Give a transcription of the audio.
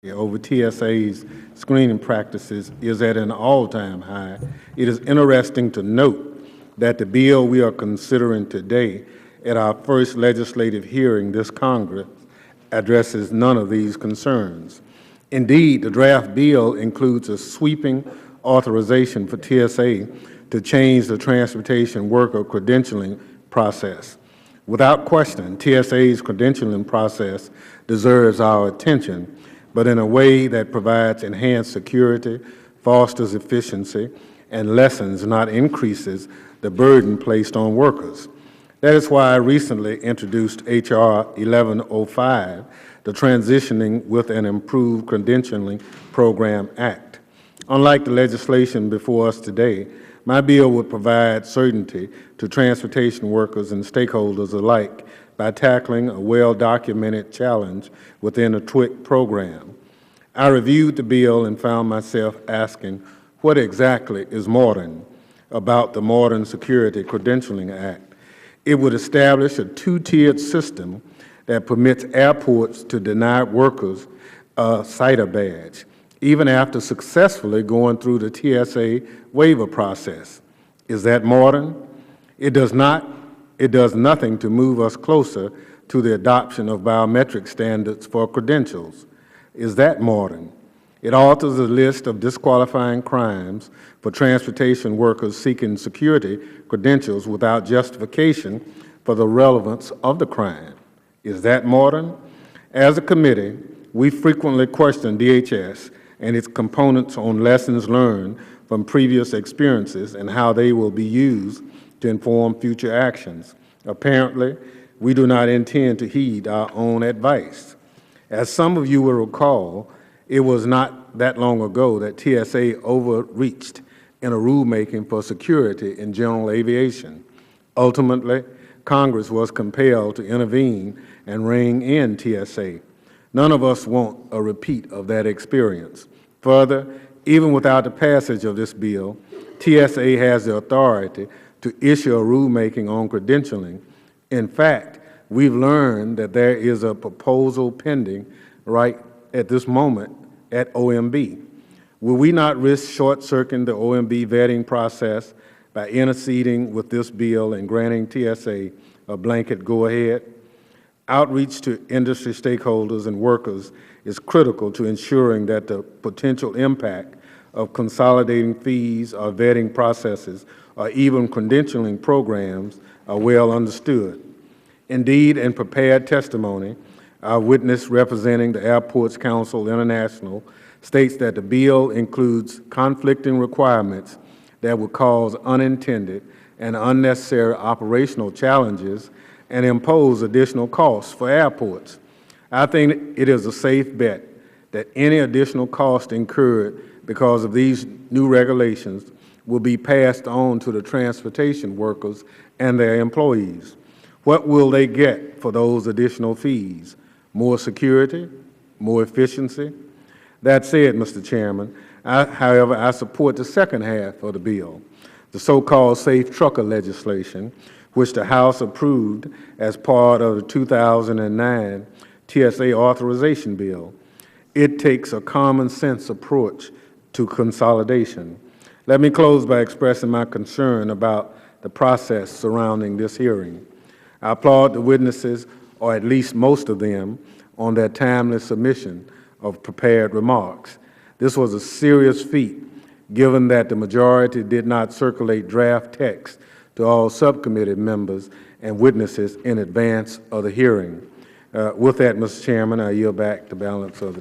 over TSA's screening practices is at an all-time high. It is interesting to note that the bill we are considering today at our first legislative hearing this Congress addresses none of these concerns. Indeed, the draft bill includes a sweeping authorization for TSA to change the transportation worker credentialing process. Without question, TSA's credentialing process deserves our attention, but in a way that provides enhanced security, fosters efficiency, and lessens, not increases, the burden placed on workers. That is why I recently introduced H.R. 1105, the Transitioning with an Improved Credentialing Program Act. Unlike the legislation before us today, my bill would provide certainty to transportation workers and stakeholders alike by tackling a well-documented challenge within a TWIC program. I reviewed the bill and found myself asking, what exactly is modern about the Modern Security Credentialing Act? It would establish a two-tiered system that permits airports to deny workers a CITA badge, even after successfully going through the TSA waiver process. Is that modern? It does not. It does nothing to move us closer to the adoption of biometric standards for credentials. Is that modern? It alters a list of disqualifying crimes for transportation workers seeking security credentials without justification for the relevance of the crime. Is that modern? As a committee, we frequently question DHS and its components on lessons learned from previous experiences and how they will be used to inform future actions. Apparently, we do not intend to heed our own advice. As some of you will recall, it was not that long ago that TSA overreached in a rulemaking for security in general aviation. Ultimately, Congress was compelled to intervene and rein in TSA. None of us want a repeat of that experience. Further, even without the passage of this bill, TSA has the authority to issue a rulemaking on credentialing. In fact, we've learned that there is a proposal pending right at this moment at OMB. Will we not risk short-circuiting the OMB vetting process by interceding with this bill and granting TSA a blanket go-ahead? Outreach to industry stakeholders and workers is critical to ensuring that the potential impact of consolidating fees or vetting processes or even credentialing programs are well understood. Indeed, in prepared testimony, our witness representing the Airports Council International states that the bill includes conflicting requirements that would cause unintended and unnecessary operational challenges and impose additional costs for airports. I think it is a safe bet that any additional cost incurred because of these new regulations will be passed on to the transportation workers and their employees. What will they get for those additional fees? More security? More efficiency? That said, Mr. Chairman, however, I support the second half of the bill, the so-called safe trucker legislation, which the House approved as part of the 2009 TSA authorization bill. It takes a common-sense approach to consolidation. Let me close by expressing my concern about the process surrounding this hearing. I applaud the witnesses, or at least most of them, on their timely submission of prepared remarks. This was a serious feat, given that the majority did not circulate draft text to all subcommittee members and witnesses in advance of the hearing. With that, Mr. Chairman, I yield back the balance of the